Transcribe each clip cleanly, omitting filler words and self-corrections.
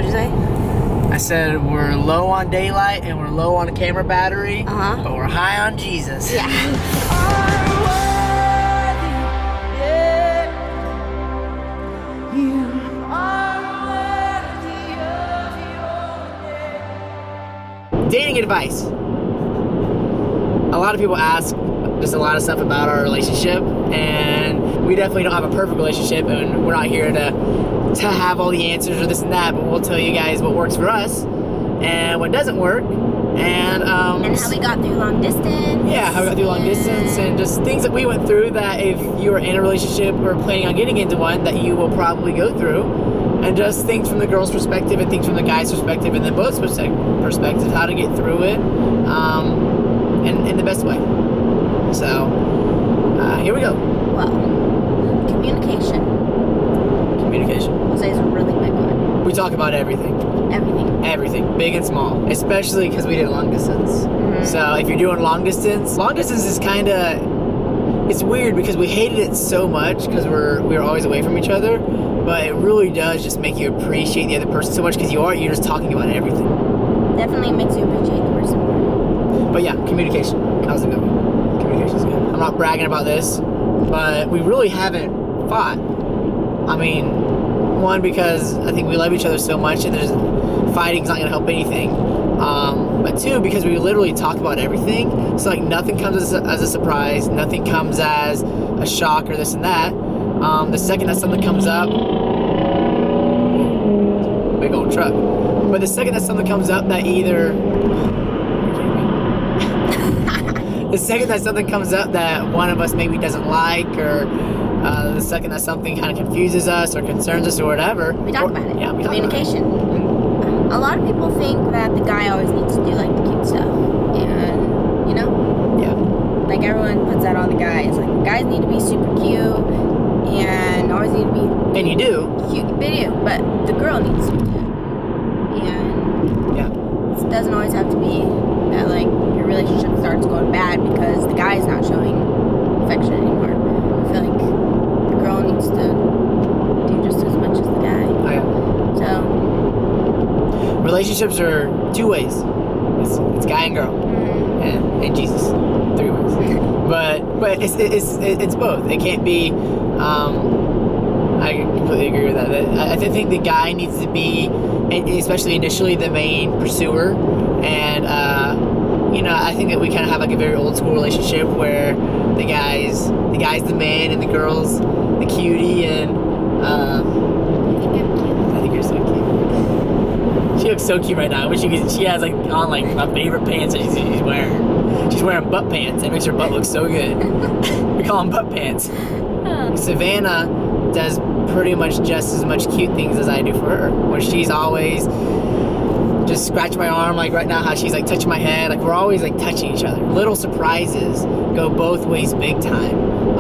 What'd you say? I said we're low on daylight and we're low on a camera battery, but we're high on Jesus. Yeah. Dating advice. A lot of people ask just a lot of stuff about our relationship, and we definitely don't have a perfect relationship, and we're not here to have all the answers or this and that, but we'll tell you guys what works for us and what doesn't work, and how we got through long distance. Yeah, how we got through long distance, and just things that we went through that if you were in a relationship or planning on getting into one that you will probably go through, and just things from the girl's perspective and things from the guy's perspective and then both perspective, how to get through it in the best way. So here we go. Well, communication. I'll say is a really big one. We talk about everything, big and small, especially because we did long distance. So if you're doing long distance is kind of, it's weird because we hated it so much because we were always away from each other, but it really does just make you appreciate the other person so much because you're just talking about everything. Definitely makes you appreciate the person more. But yeah, communication. How's it going? Communication's good. I'm not bragging about this, but we really haven't fought. I mean, one, because I think we love each other so much and fighting's not going to help anything. But two, because we literally talk about everything. So like nothing comes as a surprise. Nothing comes as a shock or this and that. The second that something comes up, big old truck. But the second that something comes up that either... the second that something comes up that one of us maybe doesn't like, or the second that something kind of confuses us or concerns us or whatever, we talk about it. Yeah, we talk communication. About it. A lot of people think that the guy always needs to do like the cute stuff, and like everyone puts that on the guys. Like guys need to be super cute and always need to be. And you do. Cute, they do, but the girl needs to too. And it doesn't always have to be that like your relationship starts going bad because the guy's not showing affection anymore. I feel like the girl needs to do just as much as the guy. Oh, yeah. So relationships are two ways. It's guy and girl, and Jesus, three ways. But it's both. It can't be. I completely agree with that. I think the guy needs to be, especially initially, the main pursuer, and I think that we kind of have like a very old school relationship where the guy's the man and the girl's the cutie, and I think you're so cute. She looks so cute right now. I wish she has like on like my favorite pants that she's wearing. She's wearing butt pants. It makes her butt look so good. We call them butt pants. Savannah does pretty much just as much cute things as I do for her. Where she's always just scratching my arm, like right now how she's like touching my head. Like we're always like touching each other. Little surprises go both ways big time.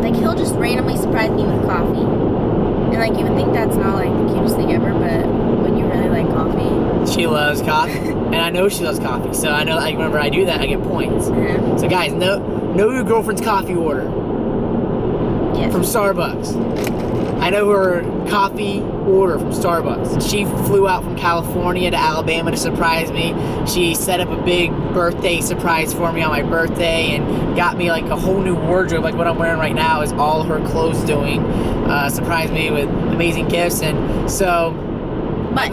Like he'll just randomly surprise me with coffee. And like you would think that's not like the cutest thing ever, but when you really like coffee. She loves coffee. And I know she loves coffee. So I know like whenever I do that I get points. So guys, know your girlfriend's coffee order. Yes. From Starbucks. I know her coffee order from Starbucks. She flew out from California to Alabama to surprise me. She set up a big birthday surprise for me on my birthday and got me like a whole new wardrobe. Like what I'm wearing right now is all her clothes doing. Surprised me with amazing gifts, and so. But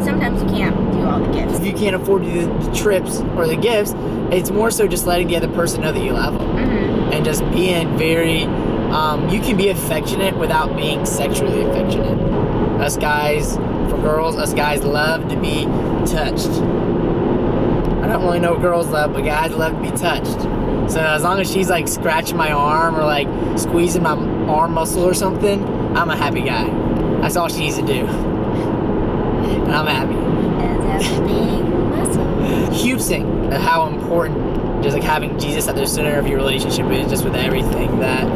sometimes you can't do all the gifts. If you can't afford to do the trips or the gifts, it's more so just letting the other person know that you love them. And just being very, you can be affectionate without being sexually affectionate. Us guys, for girls, us guys love to be touched. I don't really know what girls love, but guys love to be touched. So as long as she's like scratching my arm or like squeezing my arm muscle or something, I'm a happy guy. That's all she needs to do. And I'm happy. That's a big muscle. Huge thing, how important just like having Jesus at the center of your relationship is, just with everything that,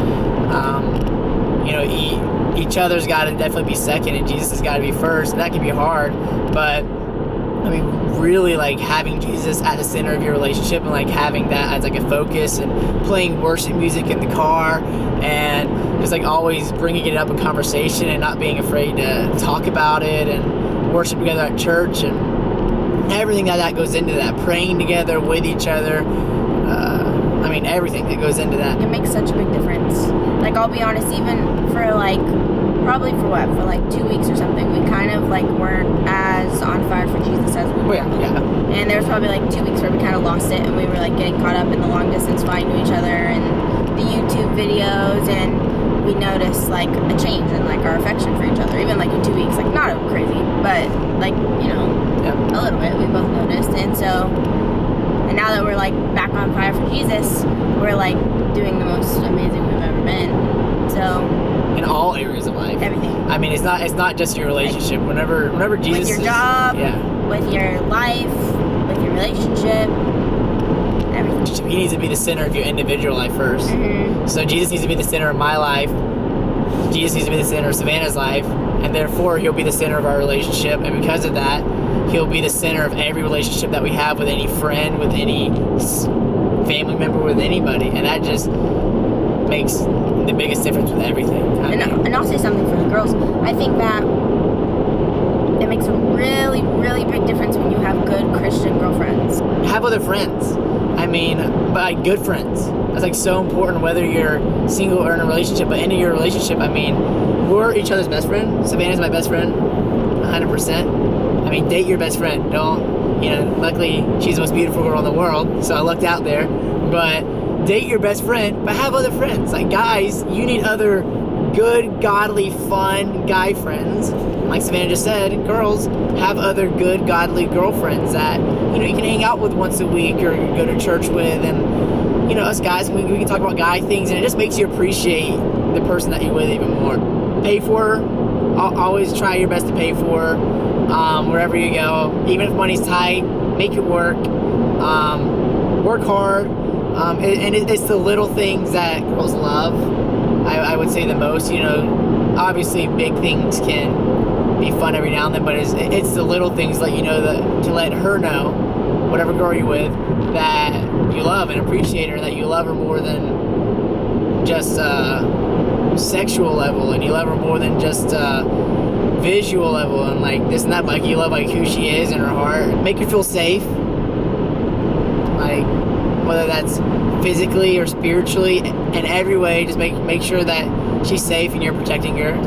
each other's got to definitely be second and Jesus has got to be first. And that can be hard, but I mean, really like having Jesus at the center of your relationship and like having that as like a focus and playing worship music in the car and just like always bringing it up in conversation and not being afraid to talk about it and worship together at church and everything that goes into that. Praying together with each other. Everything that goes into that. It makes such a big difference. Like, I'll be honest, even for like, probably for like 2 weeks or something, we kind of like weren't as on fire for Jesus as we were. Yeah. And there was probably like 2 weeks where we kind of lost it, and we were like getting caught up in the long distance flying to each other and the YouTube videos, and we noticed like a change in like our affection for each other, even like in 2 weeks. Like, not crazy, but like, a little bit, we both noticed. And now that we're like back on fire for Jesus, we're like doing the most amazing we've ever been. So in all areas of life, everything. It's not just your relationship. Whenever Jesus, with your job, with your life, with your relationship, everything. He needs to be the center of your individual life first. Mm-hmm. So Jesus needs to be the center of my life. Jesus needs to be the center of Savannah's life, and therefore he'll be the center of our relationship. And because of that, he'll be the center of every relationship that we have with any friend, with any family member, with anybody. And that just makes the biggest difference with everything. And I'll say something for the girls. I think that it makes a really, really big difference when you have good Christian girlfriends. Have other friends. But like good friends. That's like so important, whether you're single or in a relationship. But in your relationship, we're each other's best friend. Savannah's my best friend, 100%. Date your best friend. Luckily she's the most beautiful girl in the world, so I lucked out there. But date your best friend, but have other friends. Like, guys, you need other good, godly, fun guy friends. Like Savannah just said, girls, have other good, godly girlfriends that, you can hang out with once a week or go to church with. And, us guys, we can talk about guy things, and it just makes you appreciate the person that you're with even more. Pay for her. Always try your best to pay for her, wherever you go. Even if money's tight, make it work. Work hard. And it's the little things that girls love, I would say, the most. Obviously big things can be fun every now and then, but it's the little things to let her know, whatever girl you're with, that you love and appreciate her, that you love her more than just sexual level, and you love her more than just visual level and like this and that. Like, you love like who she is in her heart. Make her feel safe, like whether that's physically or spiritually, in every way. Just make sure that she's safe and you're protecting her.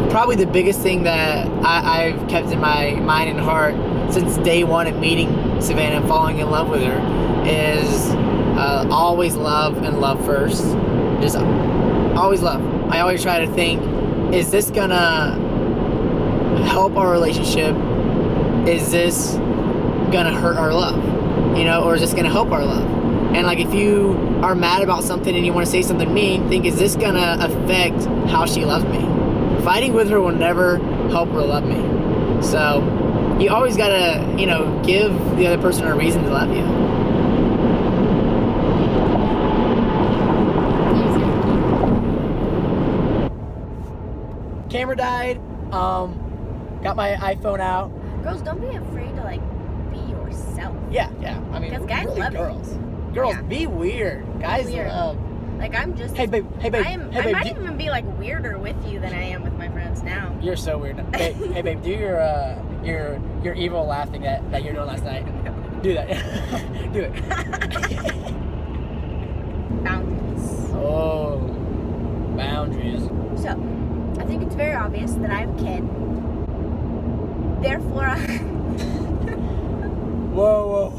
Probably the biggest thing that I've kept in my mind and heart since day one of meeting Savannah and falling in love with her is always love, and love first. Just always love. I always try to think, is this gonna help our relationship? Is this gonna hurt our love? Or is this gonna help our love? And like, if you are mad about something and you want to say something mean, think, is this gonna affect how she loves me? Fighting with her will never help her love me. So you always gotta, give the other person a reason to love you. Camera died. Got my iPhone out. Girls, don't be afraid to like be yourself. Yeah. Because guys really, love girls. it. Girls, be weird. Guys love. Like, I'm just. Hey babe. I might even be like weirder with you than I am with my friends now. You're so weird. Hey babe, do your evil laugh thing that you were doing last night. Do that. Do it. Boundaries. Oh, boundaries. So, I think it's very obvious that I have a kid. Therefore, Whoa.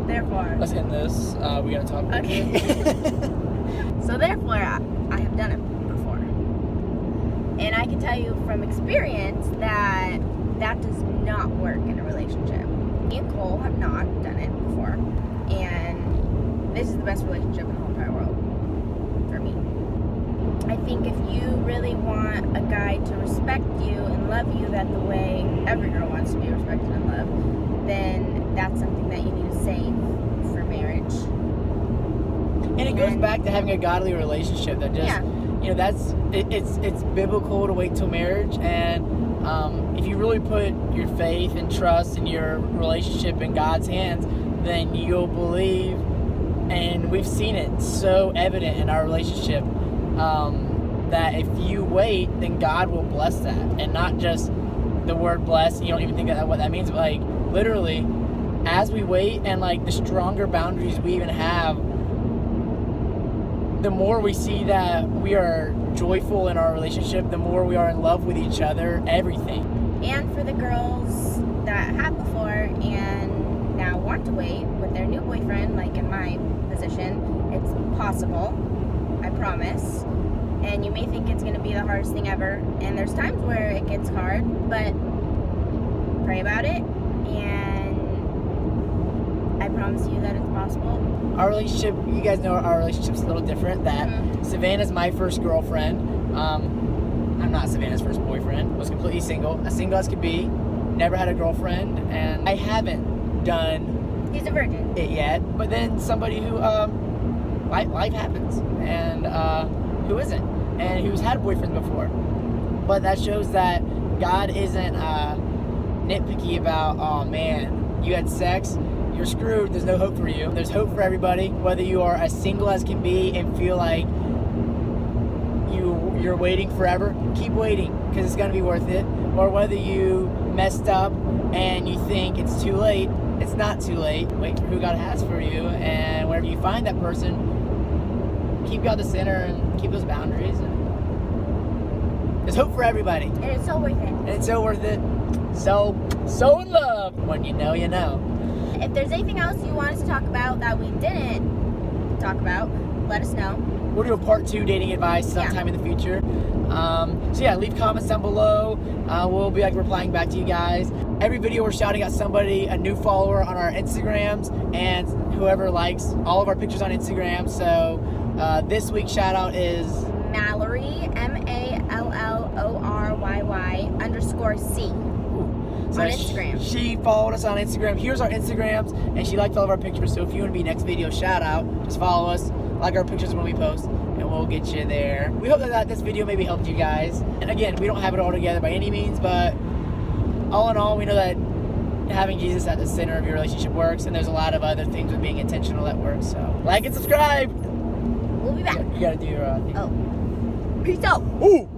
Therefore. Let's end this. We gotta talk. Okay. So therefore, I have done it before. And I can tell you from experience that does not work in a relationship. Me and Cole have not done it before. And this is the best relationship in the whole entire world. For me. I think if you really want a guy to respect you and love you the way every girl wants to be respected and loved, then that's something that you need to save for marriage. And it goes back to having a godly relationship that just, it's biblical to wait till marriage. And if you really put your faith and trust in your relationship in God's hands, then you'll believe. And we've seen it so evident in our relationship, that if you wait, then God will bless that. And not just the word blessed, and you don't even think of what that means, but like literally, as we wait and like the stronger boundaries we even have, the more we see that we are joyful in our relationship, the more we are in love with each other, everything. And for the girls that have before and now want to wait with their new boyfriend, like in my position, it's possible, I promise. And you may think it's going to be the hardest thing ever, and there's times where it gets hard, but pray about it, and I promise you that it's possible. Our relationship, you guys know our relationship's a little different. That Savannah's my first girlfriend. I'm not Savannah's first boyfriend. Was completely single, as single as could be. Never had a girlfriend, and I haven't done. He's a virgin. It yet, but then somebody who life happens, and who isn't, and who's had boyfriends before. But that shows that God isn't nitpicky about, oh man, you had sex, you're screwed, there's no hope for you. There's hope for everybody, whether you are as single as can be and feel like you're waiting forever, keep waiting, because it's going to be worth it. Or whether you messed up and you think it's too late, it's not too late. Wait for who God has for you, and whenever you find that person, keep God the center and keep those boundaries. And there's hope for everybody. And it's so worth it. And it's so worth it. So in love. When you know, you know. If there's anything else you want us to talk about that we didn't talk about, let us know. We'll do a part 2 dating advice sometime in the future. So yeah, leave comments down below. We'll be like replying back to you guys. Every video we're shouting out somebody, a new follower on our Instagrams, and whoever likes all of our pictures on Instagram. So this week's shout out is Mallory, MALLORYY_C. So on Instagram. She followed us on Instagram. Here's our Instagrams, and she liked all of our pictures. So if you want to be next video shout out, just follow us, like our pictures when we post, and we'll get you there. We hope that this video maybe helped you guys. And again, we don't have it all together by any means, but all in all, we know that having Jesus at the center of your relationship works, and there's a lot of other things with being intentional that work. So like and subscribe. We'll be back. You gotta do your thing. Oh. Peace out. Ooh.